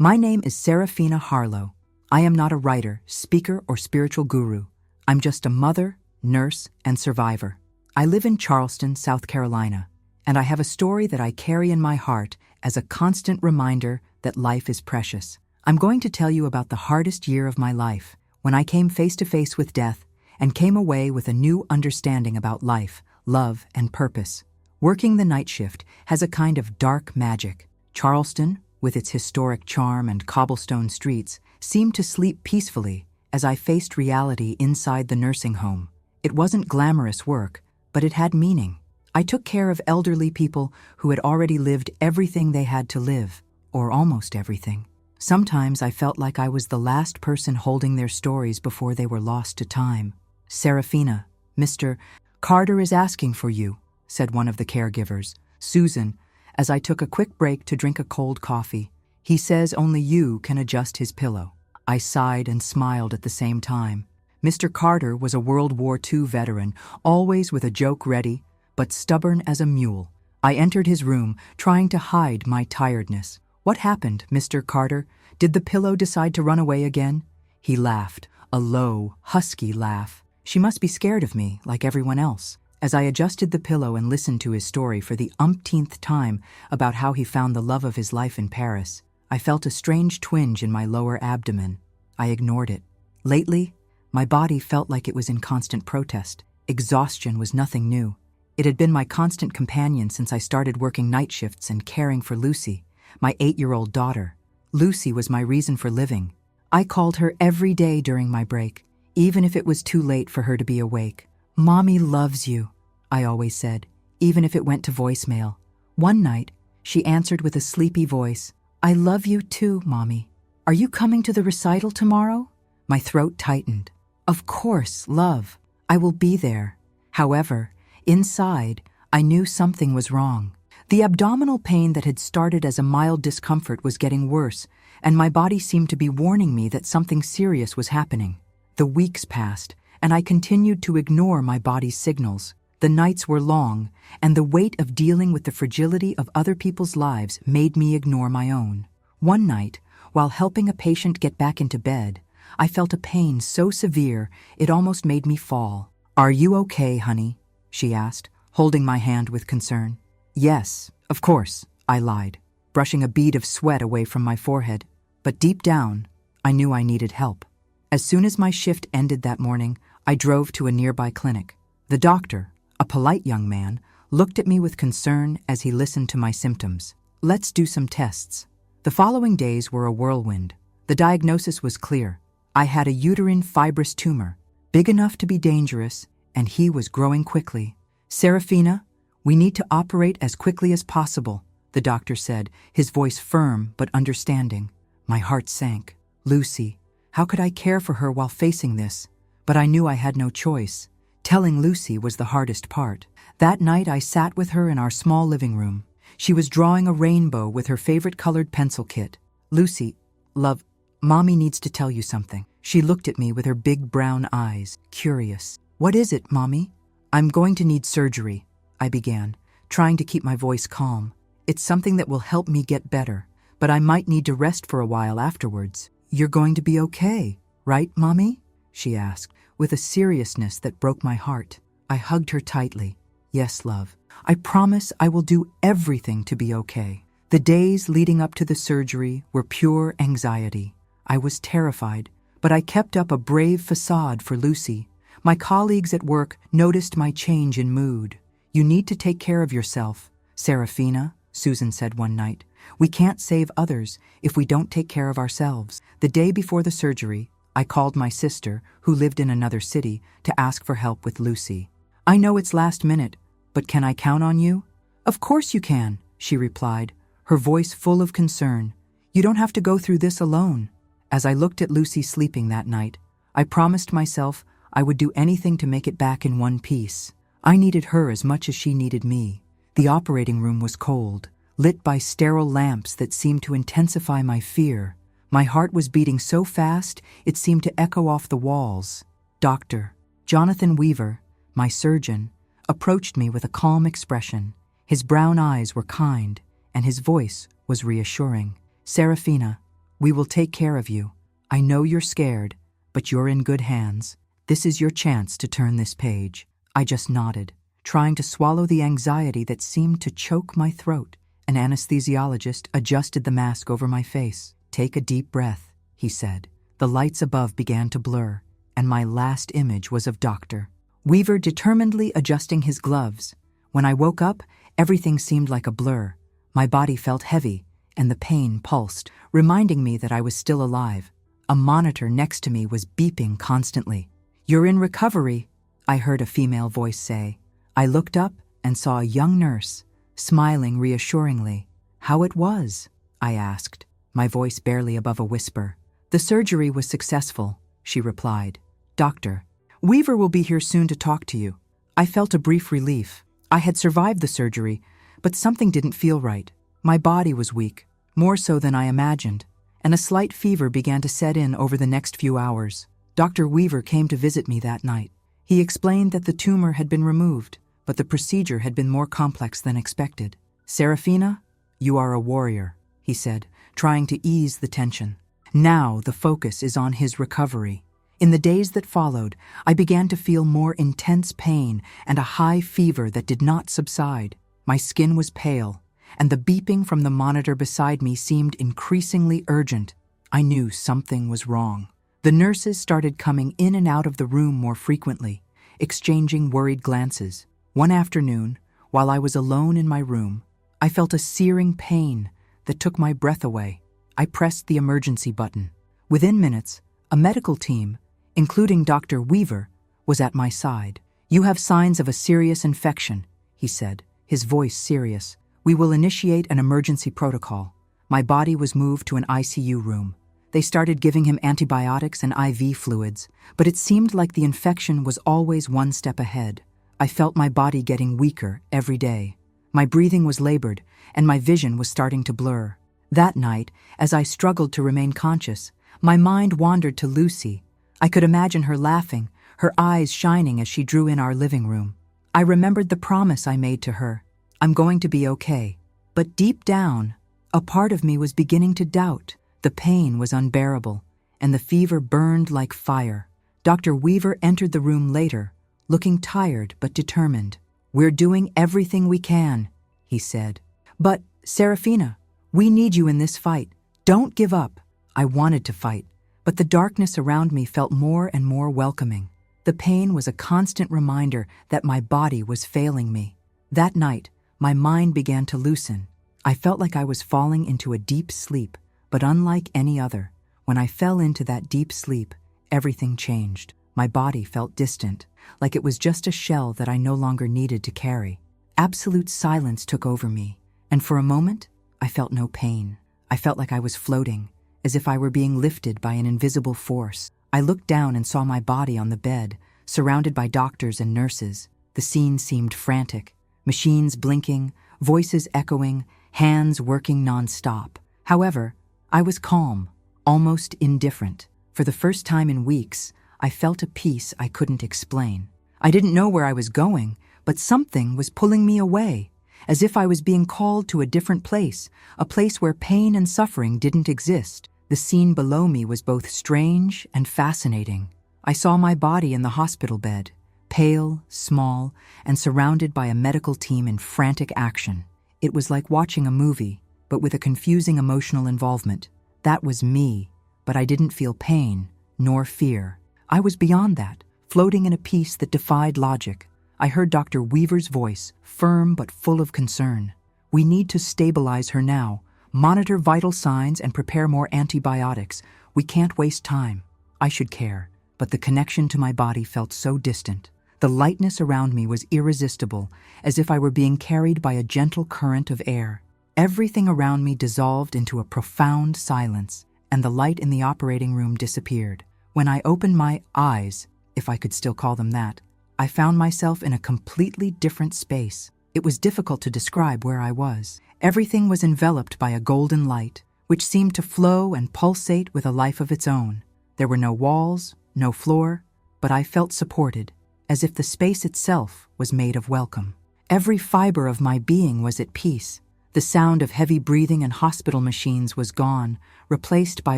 My name is Seraphina Harlow. I am not a writer, speaker, or spiritual guru. I'm just a mother, nurse, and survivor. I live in Charleston, South Carolina, and I have a story that I carry in my heart as a constant reminder that life is precious. I'm going to tell you about the hardest year of my life, when I came face to face with death and came away with a new understanding about life, love, and purpose. Working the night shift has a kind of dark magic. Charleston, with its historic charm and cobblestone streets, seemed to sleep peacefully as I faced reality inside the nursing home. It wasn't glamorous work, but it had meaning. I took care of elderly people who had already lived everything they had to live, or almost everything. Sometimes I felt like I was the last person holding their stories before they were lost to time. "Seraphina, Mr. Carter is asking for you," said one of the caregivers, Susan, as I took a quick break to drink a cold coffee. "He says only you can adjust his pillow." I sighed and smiled at the same time. Mr. Carter was a World War II veteran, always with a joke ready, but stubborn as a mule. I entered his room, trying to hide my tiredness. "What happened, Mr. Carter? Did the pillow decide to run away again?" He laughed, a low, husky laugh. She must be scared of me, like everyone else. As I adjusted the pillow and listened to his story for the umpteenth time about how he found the love of his life in Paris, I felt a strange twinge in my lower abdomen. I ignored it. Lately, my body felt like it was in constant protest. Exhaustion was nothing new. It had been my constant companion since I started working night shifts and caring for Lucy, my 8-year-old daughter. Lucy was my reason for living. I called her every day during my break, even if it was too late for her to be awake. "Mommy loves you," I always said, even if it went to voicemail. One night, she answered with a sleepy voice, "I love you too, Mommy. Are you coming to the recital tomorrow?" My throat tightened. "Of course, love. I will be there." However, inside, I knew something was wrong. The abdominal pain that had started as a mild discomfort was getting worse, and my body seemed to be warning me that something serious was happening. The weeks passed, and I continued to ignore my body's signals. The nights were long, and the weight of dealing with the fragility of other people's lives made me ignore my own. One night, while helping a patient get back into bed, I felt a pain so severe it almost made me fall. "Are you okay, honey?" she asked, holding my hand with concern. "Yes, of course," I lied, brushing a bead of sweat away from my forehead. But deep down, I knew I needed help. As soon as my shift ended that morning, I drove to a nearby clinic. The doctor, a polite young man, looked at me with concern as he listened to my symptoms. "Let's do some tests." The following days were a whirlwind. The diagnosis was clear. I had a uterine fibrous tumor, big enough to be dangerous, and he was growing quickly. "Seraphina, we need to operate as quickly as possible," the doctor said, his voice firm but understanding. My heart sank. Lucy, how could I care for her while facing this? But I knew I had no choice. Telling Lucy was the hardest part. That night I sat with her in our small living room. She was drawing a rainbow with her favorite colored pencil kit. "Lucy, love, Mommy needs to tell you something." She looked at me with her big brown eyes, curious. "What is it, Mommy?" "I'm going to need surgery," I began, trying to keep my voice calm. "It's something that will help me get better, but I might need to rest for a while afterwards." "You're going to be okay, right, Mommy?" she asked, with a seriousness that broke my heart. I hugged her tightly. "Yes, love. I promise I will do everything to be okay." The days leading up to the surgery were pure anxiety. I was terrified, but I kept up a brave facade for Lucy. My colleagues at work noticed my change in mood. "You need to take care of yourself, Seraphina," Susan said one night. "We can't save others if we don't take care of ourselves." The day before the surgery, I called my sister, who lived in another city, to ask for help with Lucy. "I know it's last minute, but can I count on you?" "Of course you can," she replied, her voice full of concern. "You don't have to go through this alone." As I looked at Lucy sleeping that night, I promised myself I would do anything to make it back in one piece. I needed her as much as she needed me. The operating room was cold, lit by sterile lamps that seemed to intensify my fear. My heart was beating so fast it seemed to echo off the walls. Dr. Jonathan Weaver, my surgeon, approached me with a calm expression. His brown eyes were kind, and his voice was reassuring. "Seraphina, "We will take care of you. I know you're scared, but you're in good hands. This is your chance to turn this page." I just nodded, trying to swallow the anxiety that seemed to choke my throat. An anesthesiologist adjusted the mask over my face. "Take a deep breath," he said. The lights above began to blur, and my last image was of Dr. Weaver determinedly adjusting his gloves. When I woke up, everything seemed like a blur. My body felt heavy, and the pain pulsed, reminding me that I was still alive. A monitor next to me was beeping constantly. "You're in recovery," I heard a female voice say. I looked up and saw a young nurse, smiling reassuringly. "How it was?" I asked, my voice barely above a whisper. "The surgery was successful," she replied. "Dr. Weaver will be here soon to talk to you." I felt a brief relief. I had survived the surgery, but something didn't feel right. My body was weak, more so than I imagined, and a slight fever began to set in over the next few hours. Dr. Weaver came to visit me that night. He explained that the tumor had been removed, but the procedure had been more complex than expected. "Seraphina, you are a warrior," he said, trying to ease the tension. Now the focus is on his recovery. In the days that followed, I began to feel more intense pain and a high fever that did not subside. My skin was pale, and the beeping from the monitor beside me seemed increasingly urgent. I knew something was wrong. The nurses started coming in and out of the room more frequently, exchanging worried glances. One afternoon, while I was alone in my room, I felt a searing pain that took my breath away. I pressed the emergency button. Within minutes, a medical team, including Dr. Weaver, was at my side. "You have signs of a serious infection," he said, his voice serious. "We will initiate an emergency protocol." My body was moved to an ICU room. They started giving him antibiotics and IV fluids, but it seemed like the infection was always one step ahead. I felt my body getting weaker every day. My breathing was labored, and my vision was starting to blur. That night, as I struggled to remain conscious, my mind wandered to Lucy. I could imagine her laughing, her eyes shining as she drew in our living room. I remembered the promise I made to her. "I'm going to be okay." But deep down, a part of me was beginning to doubt. The pain was unbearable, and the fever burned like fire. Dr. Weaver entered the room later, looking tired but determined. "We're doing everything we can," he said. "But, Seraphina, we need you in this fight. Don't give up." I wanted to fight, but the darkness around me felt more and more welcoming. The pain was a constant reminder that my body was failing me. That night, my mind began to loosen. I felt like I was falling into a deep sleep, but unlike any other, when I fell into that deep sleep, everything changed. My body felt distant, like it was just a shell that I no longer needed to carry. Absolute silence took over me, and for a moment, I felt no pain. I felt like I was floating, as if I were being lifted by an invisible force. I looked down and saw my body on the bed, surrounded by doctors and nurses. The scene seemed frantic. Machines blinking, voices echoing, hands working non-stop. However, I was calm, almost indifferent. For the first time in weeks, I felt a peace I couldn't explain. I didn't know where I was going, but something was pulling me away, as if I was being called to a different place, a place where pain and suffering didn't exist. The scene below me was both strange and fascinating. I saw my body in the hospital bed, pale, small, and surrounded by a medical team in frantic action. It was like watching a movie, but with a confusing emotional involvement. That was me, but I didn't feel pain, nor fear. I was beyond that, floating in a peace that defied logic. I heard Dr. Weaver's voice, firm but full of concern. "We need to stabilize her now, monitor vital signs and prepare more antibiotics. We can't waste time." I should care, but the connection to my body felt so distant. The lightness around me was irresistible, as if I were being carried by a gentle current of air. Everything around me dissolved into a profound silence, and the light in the operating room disappeared. When I opened my eyes, if I could still call them that, I found myself in a completely different space. It was difficult to describe where I was. Everything was enveloped by a golden light, which seemed to flow and pulsate with a life of its own. There were no walls, no floor, but I felt supported, as if the space itself was made of welcome. Every fiber of my being was at peace. The sound of heavy breathing and hospital machines was gone, replaced by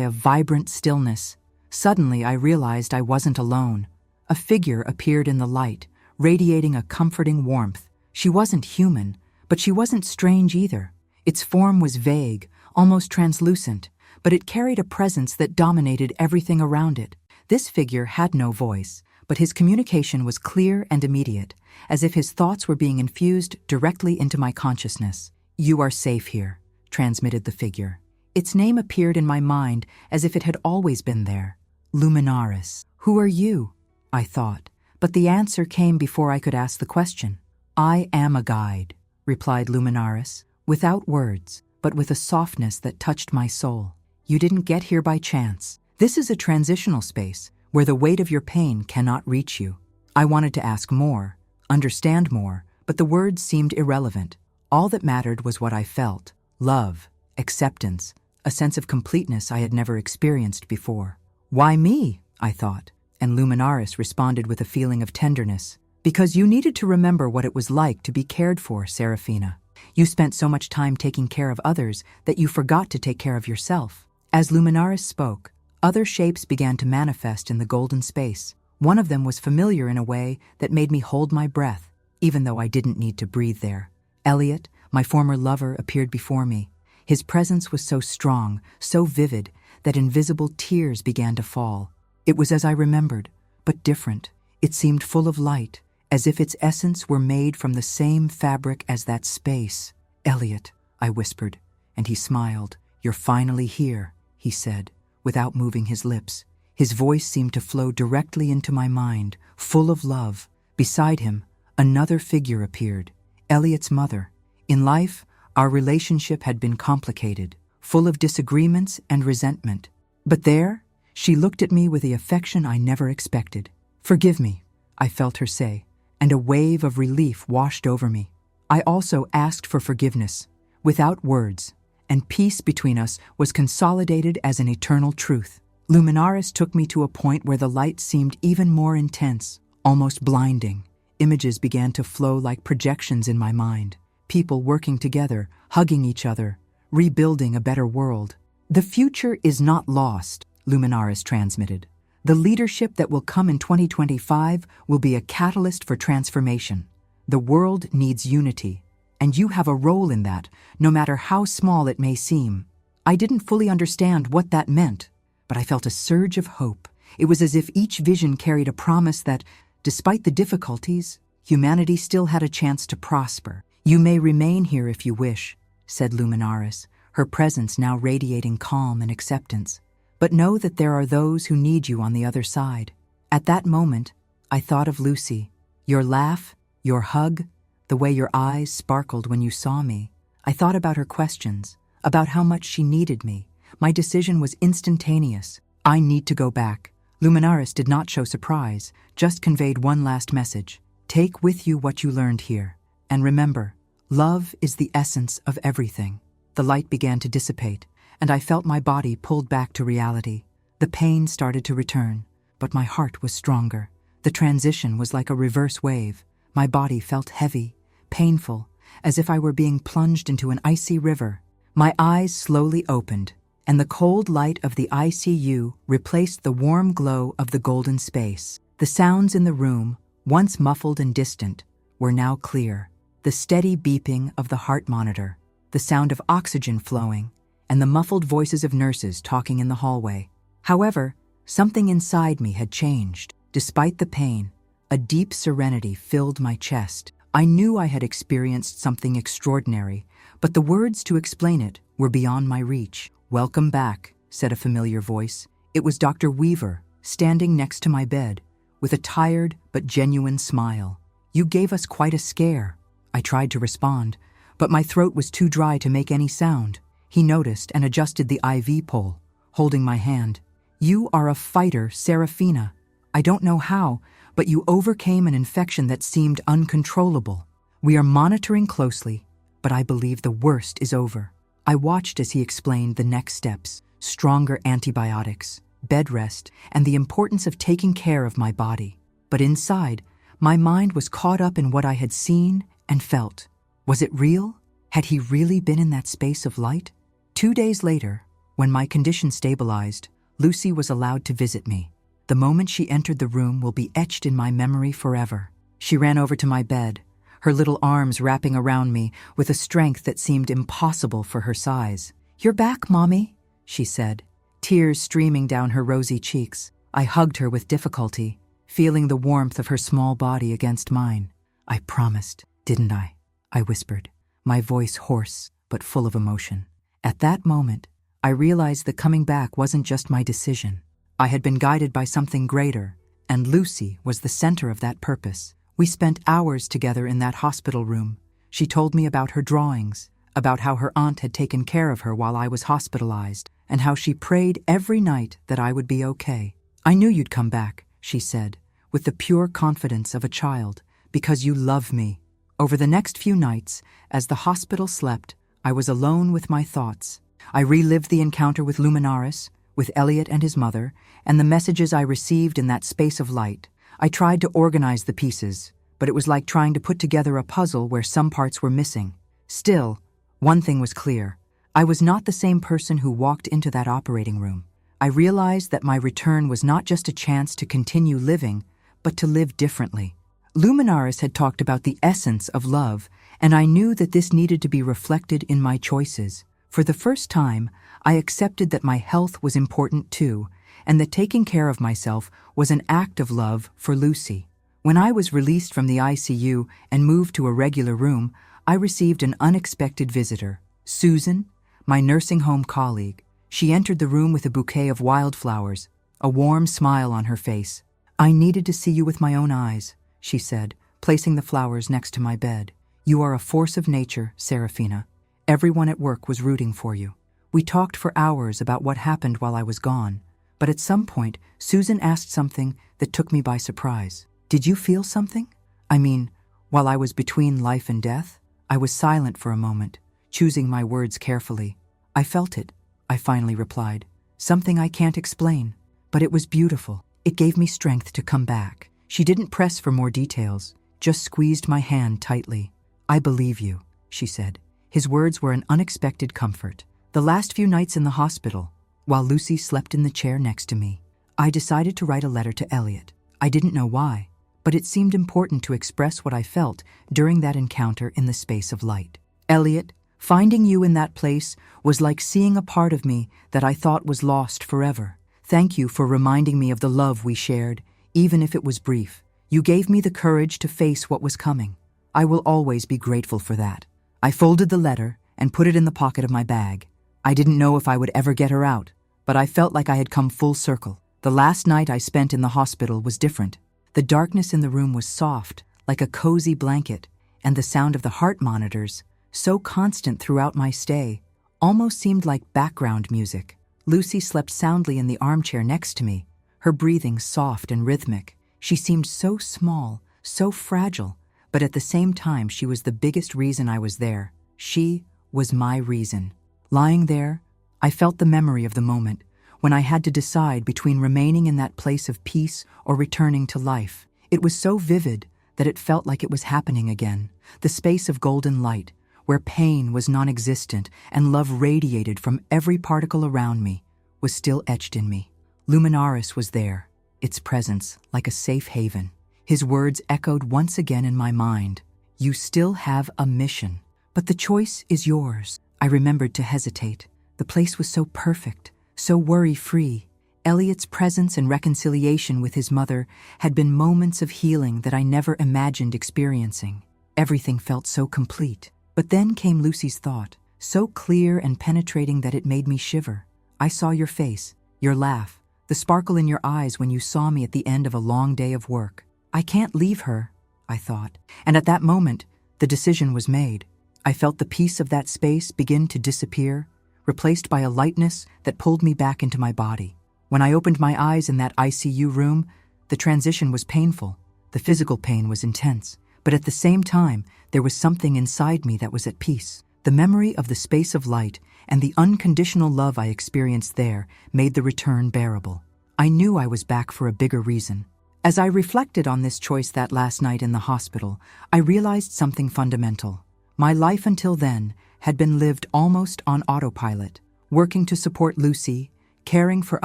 a vibrant stillness. Suddenly, I realized I wasn't alone. A figure appeared in the light, radiating a comforting warmth. She wasn't human, but she wasn't strange either. Its form was vague, almost translucent, but it carried a presence that dominated everything around it. This figure had no voice, but his communication was clear and immediate, as if his thoughts were being infused directly into my consciousness. "You are safe here," transmitted the figure. Its name appeared in my mind as if it had always been there. Luminaris. "Who are you?" I thought, but the answer came before I could ask the question. "I am a guide," replied Luminaris, without words, but with a softness that touched my soul. "You didn't get here by chance. This is a transitional space where the weight of your pain cannot reach you." I wanted to ask more, understand more, but the words seemed irrelevant. All that mattered was what I felt: love, acceptance, a sense of completeness I had never experienced before. "Why me?" I thought, and Luminaris responded with a feeling of tenderness. "Because you needed to remember what it was like to be cared for, Seraphina. You spent so much time taking care of others that you forgot to take care of yourself." As Luminaris spoke, other shapes began to manifest in the golden space. One of them was familiar in a way that made me hold my breath, even though I didn't need to breathe there. Elliot, my former lover, appeared before me. His presence was so strong, so vivid, that invisible tears began to fall. It was as I remembered, but different. It seemed full of light, as if its essence were made from the same fabric as that space. "Elliot," I whispered, and he smiled. "You're finally here," he said, without moving his lips. His voice seemed to flow directly into my mind, full of love. Beside him, another figure appeared, Elliot's mother. In life, our relationship had been complicated, full of disagreements and resentment. But there, she looked at me with the affection I never expected. "Forgive me," I felt her say, and a wave of relief washed over me. I also asked for forgiveness, without words, and peace between us was consolidated as an eternal truth. Luminaris took me to a point where the light seemed even more intense, almost blinding. Images began to flow like projections in my mind. People working together, hugging each other, rebuilding a better world. "The future is not lost," Luminaris transmitted. "The leadership that will come in 2025 will be a catalyst for transformation. The world needs unity, and you have a role in that, no matter how small it may seem." I didn't fully understand what that meant, but I felt a surge of hope. It was as if each vision carried a promise that, despite the difficulties, humanity still had a chance to prosper. "You may remain here if you wish," said Luminaris, her presence now radiating calm and acceptance. "But know that there are those who need you on the other side." At that moment, I thought of Lucy. Your laugh, your hug, the way your eyes sparkled when you saw me. I thought about her questions, about how much she needed me. My decision was instantaneous. I need to go back. Luminaris did not show surprise, just conveyed one last message. Take with you what you learned here. And remember, love is the essence of everything. The light began to dissipate, and I felt my body pulled back to reality. The pain started to return, but my heart was stronger. The transition was like a reverse wave. My body felt heavy, painful, as if I were being plunged into an icy river. My eyes slowly opened, and the cold light of the ICU replaced the warm glow of the golden space. The sounds in the room, once muffled and distant, were now clear. The steady beeping of the heart monitor, the sound of oxygen flowing, and the muffled voices of nurses talking in the hallway. However, something inside me had changed. Despite the pain, a deep serenity filled my chest. I knew I had experienced something extraordinary, but the words to explain it were beyond my reach. "Welcome back," said a familiar voice. It was Dr. Weaver, standing next to my bed, with a tired but genuine smile. "You gave us quite a scare." I tried to respond, but my throat was too dry to make any sound. He noticed and adjusted the IV pole, holding my hand. "You are a fighter, Seraphina. I don't know how, but you overcame an infection that seemed uncontrollable. We are monitoring closely, but I believe the worst is over." I watched as he explained the next steps: stronger antibiotics, bed rest, and the importance of taking care of my body. But inside, my mind was caught up in what I had seen and felt. Was it real? Had he really been in that space of light? 2 days later, when my condition stabilized, Lucy was allowed to visit me. The moment she entered the room will be etched in my memory forever. She ran over to my bed, her little arms wrapping around me with a strength that seemed impossible for her size. "You're back, Mommy," she said, tears streaming down her rosy cheeks. I hugged her with difficulty, feeling the warmth of her small body against mine. "I promised, didn't I?" I whispered, my voice hoarse but full of emotion. At that moment, I realized that coming back wasn't just my decision. I had been guided by something greater, and Lucy was the center of that purpose. We spent hours together in that hospital room. She told me about her drawings, about how her aunt had taken care of her while I was hospitalized, and how she prayed every night that I would be okay. "I knew you'd come back," she said, with the pure confidence of a child, "because you love me." Over the next few nights, as the hospital slept, I was alone with my thoughts. I relived the encounter with Luminaris, with Elliot and his mother, and the messages I received in that space of light. I tried to organize the pieces, but it was like trying to put together a puzzle where some parts were missing. Still, one thing was clear. I was not the same person who walked into that operating room. I realized that my return was not just a chance to continue living, but to live differently. Luminaris had talked about the essence of love, and I knew that this needed to be reflected in my choices. For the first time, I accepted that my health was important too, and that taking care of myself was an act of love for Lucy. When I was released from the ICU and moved to a regular room, I received an unexpected visitor. Susan, my nursing home colleague. She entered the room with a bouquet of wildflowers, a warm smile on her face. "I needed to see you with my own eyes," she said, placing the flowers next to my bed. "You are a force of nature, Seraphina. Everyone at work was rooting for you." We talked for hours about what happened while I was gone, but at some point, Susan asked something that took me by surprise. "Did you feel something? I mean, while I was between life and death?" I was silent for a moment, choosing my words carefully. "I felt it," I finally replied. "Something I can't explain, but it was beautiful. It gave me strength to come back." She didn't press for more details, just squeezed my hand tightly. "I believe you," she said. His words were an unexpected comfort. The last few nights in the hospital, while Lucy slept in the chair next to me, I decided to write a letter to Elliot. I didn't know why, but it seemed important to express what I felt during that encounter in the space of light. "Elliot, finding you in that place was like seeing a part of me that I thought was lost forever. Thank you for reminding me of the love we shared, even if it was brief. You gave me the courage to face what was coming. I will always be grateful for that." I folded the letter and put it in the pocket of my bag. I didn't know if I would ever get her out, but I felt like I had come full circle. The last night I spent in the hospital was different. The darkness in the room was soft, like a cozy blanket, and the sound of the heart monitors, so constant throughout my stay, almost seemed like background music. Lucy slept soundly in the armchair next to me, her breathing soft and rhythmic. She seemed so small, so fragile, but at the same time she was the biggest reason I was there. She was my reason. Lying there, I felt the memory of the moment when I had to decide between remaining in that place of peace or returning to life. It was so vivid that it felt like it was happening again. The space of golden light, where pain was non-existent and love radiated from every particle around me, was still etched in me. Luminaris was there, its presence like a safe haven. His words echoed once again in my mind. "You still have a mission, but the choice is yours." I remembered to hesitate. The place was so perfect, so worry-free. Elliot's presence and reconciliation with his mother had been moments of healing that I never imagined experiencing. Everything felt so complete. But then came Lucy's thought, so clear and penetrating that it made me shiver. "I saw your face, your laugh, the sparkle in your eyes when you saw me at the end of a long day of work. I can't leave her," I thought. And at that moment, the decision was made. I felt the peace of that space begin to disappear, replaced by a lightness that pulled me back into my body. When I opened my eyes in that ICU room, the transition was painful. The physical pain was intense, but at the same time, there was something inside me that was at peace. The memory of the space of light and the unconditional love I experienced there made the return bearable. I knew I was back for a bigger reason. As I reflected on this choice that last night in the hospital, I realized something fundamental. My life until then had been lived almost on autopilot, working to support Lucy, caring for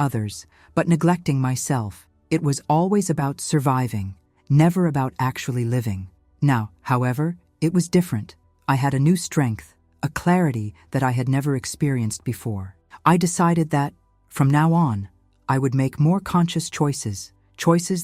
others, but neglecting myself. It was always about surviving, never about actually living. Now, however, it was different. I had a new strength, a clarity that I had never experienced before. I decided that, from now on, I would make more conscious choices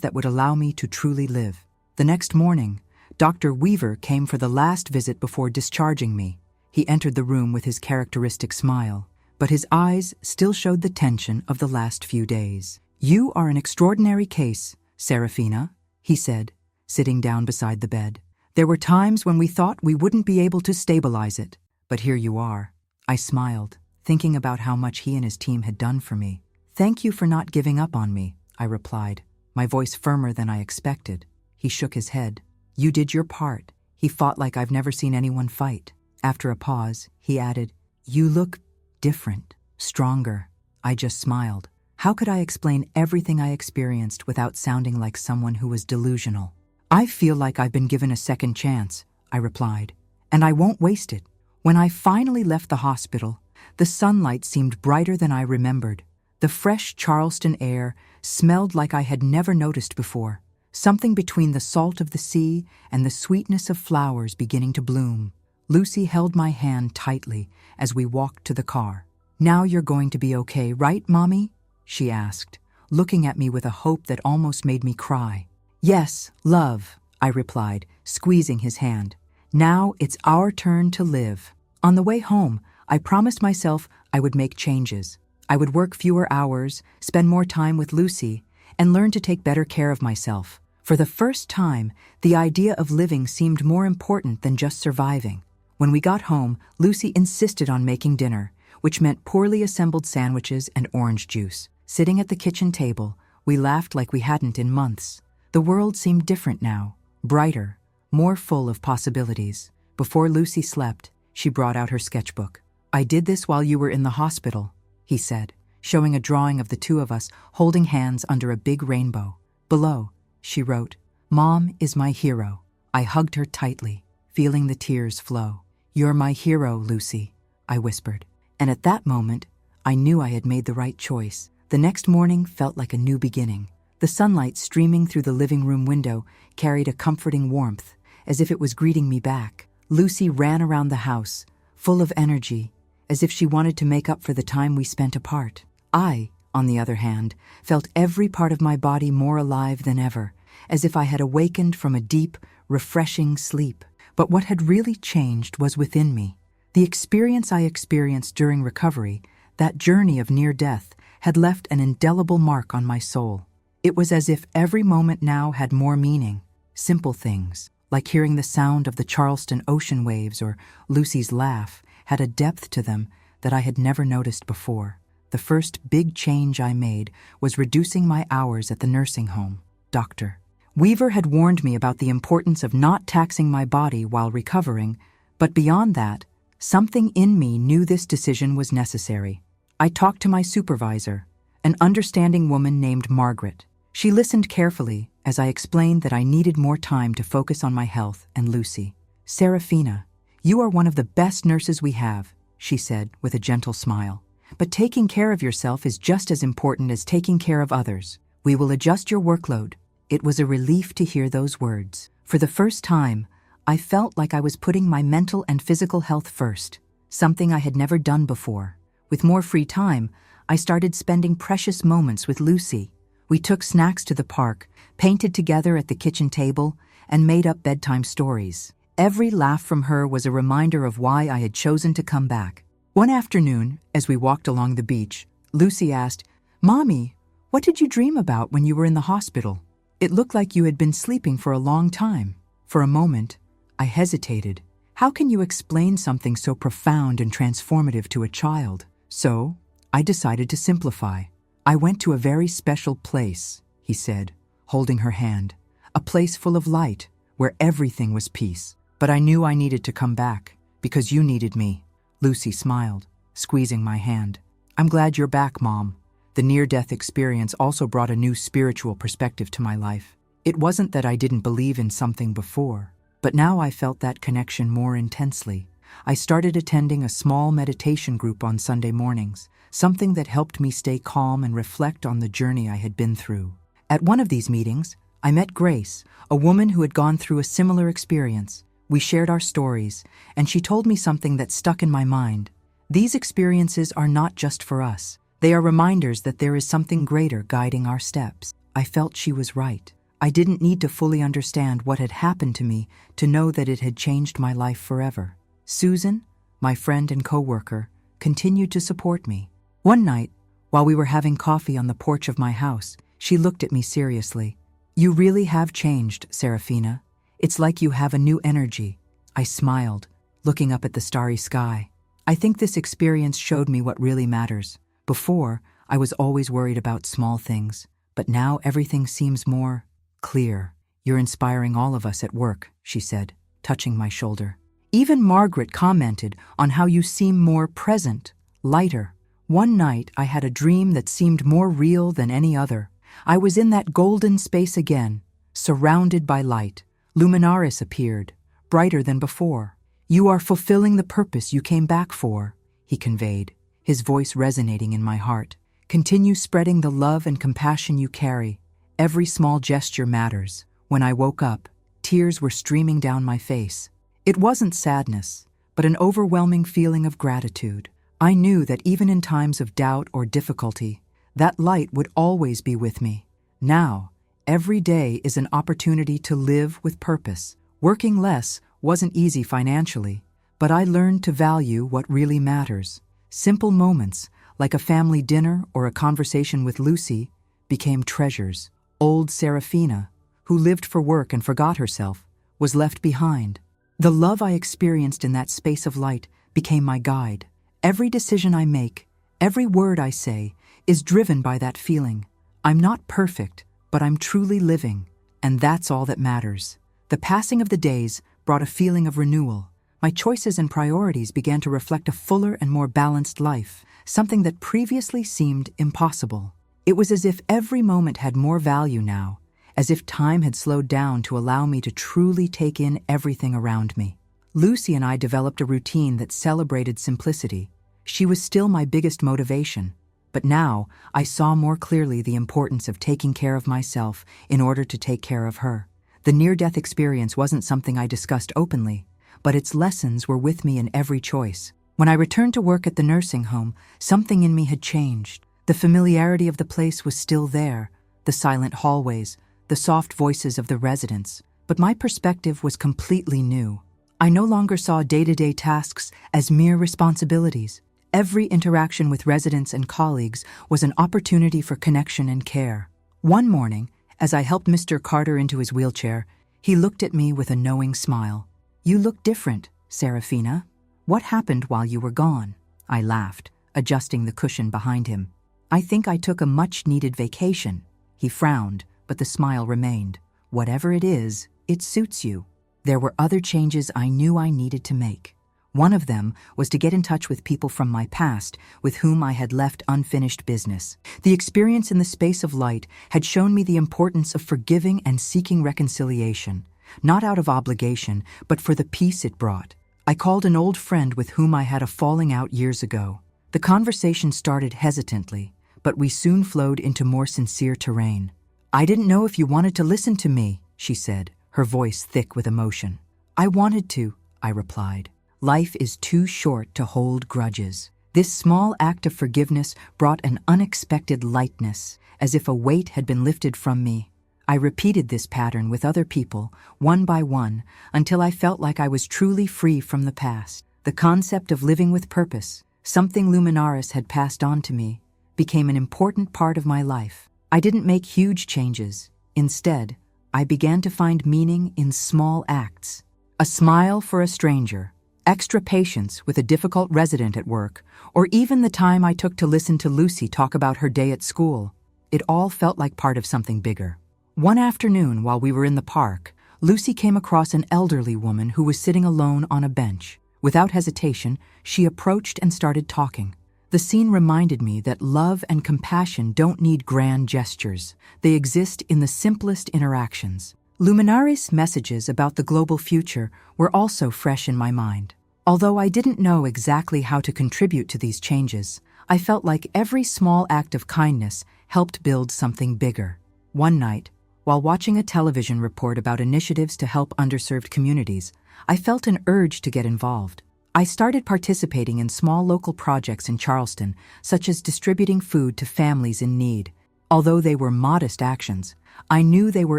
that would allow me to truly live. The next morning, Dr. Weaver came for the last visit before discharging me. He entered the room with his characteristic smile, but his eyes still showed the tension of the last few days. "You are an extraordinary case, Seraphina," he said, sitting down beside the bed. "There were times when we thought we wouldn't be able to stabilize it, but here you are." I smiled, thinking about how much he and his team had done for me. "Thank you for not giving up on me," I replied, my voice firmer than I expected. He shook his head. "You did your part." He fought like I've never seen anyone fight. After a pause, he added, "You look different, stronger." I just smiled. How could I explain everything I experienced without sounding like someone who was delusional? "I feel like I've been given a second chance," I replied, "and I won't waste it." When I finally left the hospital, the sunlight seemed brighter than I remembered. The fresh Charleston air smelled like I had never noticed before, something between the salt of the sea and the sweetness of flowers beginning to bloom. Lucy held my hand tightly as we walked to the car. "Now you're going to be okay, right, Mommy?" she asked, looking at me with a hope that almost made me cry. "Yes, love," I replied, squeezing his hand. "Now it's our turn to live." On the way home, I promised myself I would make changes. I would work fewer hours, spend more time with Lucy, and learn to take better care of myself. For the first time, the idea of living seemed more important than just surviving. When we got home, Lucy insisted on making dinner, which meant poorly assembled sandwiches and orange juice. Sitting at the kitchen table, we laughed like we hadn't in months. The world seemed different now, brighter, more full of possibilities. Before Lucy slept, she brought out her sketchbook. "I did this while you were in the hospital," he said, showing a drawing of the two of us holding hands under a big rainbow. Below, she wrote, "Mom is my hero." I hugged her tightly, feeling the tears flow. "You're my hero, Lucy," I whispered. And at that moment, I knew I had made the right choice. The next morning felt like a new beginning. The sunlight streaming through the living room window carried a comforting warmth, as if it was greeting me back. Lucy ran around the house, full of energy, as if she wanted to make up for the time we spent apart. I, on the other hand, felt every part of my body more alive than ever, as if I had awakened from a deep, refreshing sleep. But what had really changed was within me. The experience I experienced during recovery, that journey of near death, had left an indelible mark on my soul. It was as if every moment now had more meaning. Simple things, like hearing the sound of the Charleston ocean waves or Lucy's laugh, had a depth to them that I had never noticed before. The first big change I made was reducing my hours at the nursing home. Dr. Weaver had warned me about the importance of not taxing my body while recovering, but beyond that, something in me knew this decision was necessary. I talked to my supervisor, an understanding woman named Margaret. She listened carefully as I explained that I needed more time to focus on my health and Lucy. "Seraphina, you are one of the best nurses we have," she said with a gentle smile. "But taking care of yourself is just as important as taking care of others. We will adjust your workload." It was a relief to hear those words. For the first time, I felt like I was putting my mental and physical health first, something I had never done before. With more free time, I started spending precious moments with Lucy. We took snacks to the park, painted together at the kitchen table, and made up bedtime stories. Every laugh from her was a reminder of why I had chosen to come back. One afternoon, as we walked along the beach, Lucy asked, "Mommy, what did you dream about when you were in the hospital? It looked like you had been sleeping for a long time." For a moment, I hesitated. How can you explain something so profound and transformative to a child? So, I decided to simplify. "I went to a very special place," he said, holding her hand. "A place full of light, where everything was peace. But I knew I needed to come back, because you needed me." Lucy smiled, squeezing my hand. "I'm glad you're back, Mom." The near-death experience also brought a new spiritual perspective to my life. It wasn't that I didn't believe in something before, But now I felt that connection more intensely. I started attending a small meditation group on Sunday mornings, something that helped me stay calm and reflect on the journey I had been through. At one of these meetings, I met Grace, a woman who had gone through a similar experience. We shared our stories, and she told me something that stuck in my mind. These experiences are not just for us. They are reminders that there is something greater guiding our steps. I felt she was right. I didn't need to fully understand what had happened to me to know that it had changed my life forever. Susan, my friend and co-worker, continued to support me. One night, while we were having coffee on the porch of my house, she looked at me seriously. "You really have changed, Seraphina. It's like you have a new energy." I smiled, looking up at the starry sky. I think this experience showed me what really matters. Before, I was always worried about small things, but now everything seems more clear. "You're inspiring all of us at work," she said, touching my shoulder. "Even Margaret commented on how you seem more present, lighter." One night, I had a dream that seemed more real than any other. I was in that golden space again, surrounded by light. Luminaris appeared, brighter than before. "You are fulfilling the purpose you came back for," he conveyed, his voice resonating in my heart. "Continue spreading the love and compassion you carry. Every small gesture matters." When I woke up, tears were streaming down my face. It wasn't sadness, but an overwhelming feeling of gratitude. I knew that even in times of doubt or difficulty, that light would always be with me. Now, every day is an opportunity to live with purpose. Working less wasn't easy financially, but I learned to value what really matters. Simple moments, like a family dinner or a conversation with Lucy, became treasures. Old Seraphina, who lived for work and forgot herself, was left behind. The love I experienced in that space of light became my guide. Every decision I make, every word I say, is driven by that feeling. I'm not perfect, but I'm truly living, and that's all that matters. The passing of the days brought a feeling of renewal. My choices and priorities began to reflect a fuller and more balanced life, something that previously seemed impossible. It was as if every moment had more value now, as if time had slowed down to allow me to truly take in everything around me. Lucy and I developed a routine that celebrated simplicity. She was still my biggest motivation, but now I saw more clearly the importance of taking care of myself in order to take care of her. The near-death experience wasn't something I discussed openly, but its lessons were with me in every choice. When I returned to work at the nursing home, something in me had changed. The familiarity of the place was still there, the silent hallways, the soft voices of the residents, but my perspective was completely new. I no longer saw day-to-day tasks as mere responsibilities. Every interaction with residents and colleagues was an opportunity for connection and care. One morning, as I helped Mr. Carter into his wheelchair, he looked at me with a knowing smile. "You look different, Seraphina. What happened while you were gone?" I laughed, adjusting the cushion behind him. "I think I took a much-needed vacation." He frowned, but the smile remained. "Whatever it is, it suits you." There were other changes I knew I needed to make. One of them was to get in touch with people from my past with whom I had left unfinished business. The experience in the space of light had shown me the importance of forgiving and seeking reconciliation, not out of obligation, but for the peace it brought. I called an old friend with whom I had a falling out years ago. The conversation started hesitantly, but we soon flowed into more sincere terrain. "I didn't know if you wanted to listen to me," she said, her voice thick with emotion. "I wanted to," I replied. "Life is too short to hold grudges." This small act of forgiveness brought an unexpected lightness, as if a weight had been lifted from me. I repeated this pattern with other people, one by one, until I felt like I was truly free from the past. The concept of living with purpose, something Luminaris had passed on to me, became an important part of my life. I didn't make huge changes. Instead, I began to find meaning in small acts. A smile for a stranger, extra patience with a difficult resident at work, or even the time I took to listen to Lucy talk about her day at school. It all felt like part of something bigger. One afternoon, while we were in the park, Lucy came across an elderly woman who was sitting alone on a bench. Without hesitation, she approached and started talking. The scene reminded me that love and compassion don't need grand gestures. They exist in the simplest interactions. Luminaries' messages about the global future were also fresh in my mind. Although I didn't know exactly how to contribute to these changes, I felt like every small act of kindness helped build something bigger. One night, while watching a television report about initiatives to help underserved communities, I felt an urge to get involved. I started participating in small local projects in Charleston, such as distributing food to families in need. Although they were modest actions, I knew they were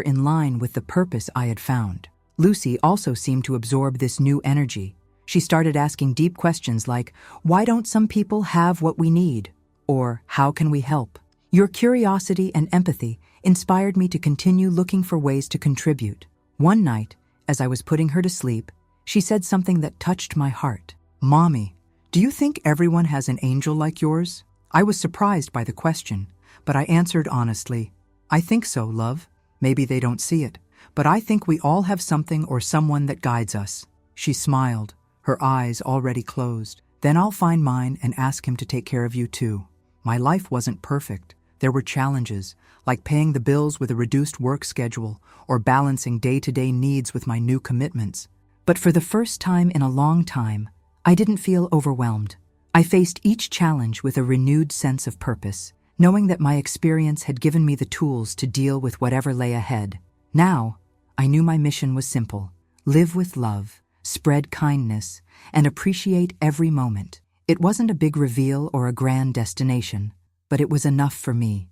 in line with the purpose I had found. Lucy also seemed to absorb this new energy. She started asking deep questions like, "Why don't some people have what we need?" Or, "How can we help?" Your curiosity and empathy inspired me to continue looking for ways to contribute. One night, as I was putting her to sleep, she said something that touched my heart. "Mommy, do you think everyone has an angel like yours?" I was surprised by the question, but I answered honestly, "I think so, love. Maybe they don't see it, but I think we all have something or someone that guides us." She smiled, her eyes already closed. "Then I'll find mine and ask him to take care of you too." My life wasn't perfect. There were challenges, like paying the bills with a reduced work schedule or balancing day-to-day needs with my new commitments. But for the first time in a long time, I didn't feel overwhelmed. I faced each challenge with a renewed sense of purpose, knowing that my experience had given me the tools to deal with whatever lay ahead. Now, I knew my mission was simple: live with love, spread kindness, and appreciate every moment. It wasn't a big reveal or a grand destination, but it was enough for me.